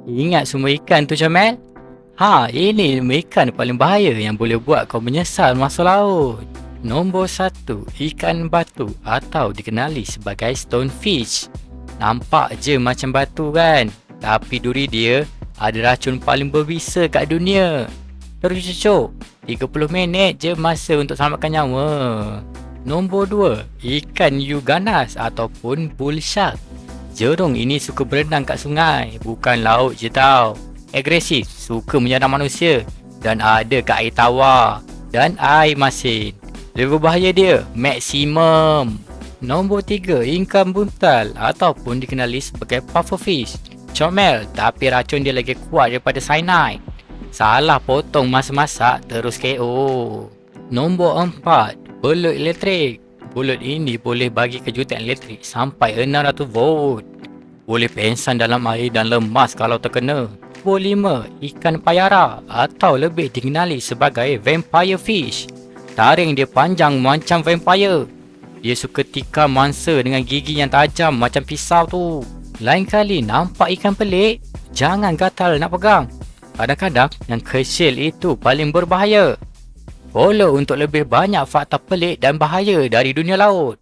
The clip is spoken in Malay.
Ingat semua ikan tu, Comel? Ini 5 ikan paling bahaya yang boleh buat kau menyesal masa laut. Nombor 1, ikan batu atau dikenali sebagai stonefish. Nampak je macam batu kan? Tapi duri dia ada racun paling berbisa kat dunia. Terus cucuk, 30 minit je masa untuk selamatkan nyawa. Nombor 2, ikan hiu ganas ataupun bull shark. Jerung ini suka berenang kat sungai, bukan laut je tau. Agresif, suka menyerang manusia dan ada kat air tawar dan air masin. Level bahaya dia maksimum. Nombor 3, ikan buntal ataupun dikenali sebagai pufferfish. Comel, tapi racun dia lagi kuat daripada cyanide. Salah potong masa masak terus KO. Nombor 4, belut elektrik. Belut ini boleh bagi kejutan elektrik sampai 600 volt. Boleh pengsan dalam air dan lemas kalau terkena. Nombor 5, ikan payara atau lebih dikenali sebagai vampire fish. Taring dia panjang macam vampire. Dia suka tikam mangsa dengan gigi yang tajam macam pisau tu. Lain kali nampak ikan pelik, jangan gatal nak pegang. Kadang-kadang yang kecil itu paling berbahaya. Follow untuk lebih banyak fakta pelik dan bahaya dari dunia laut.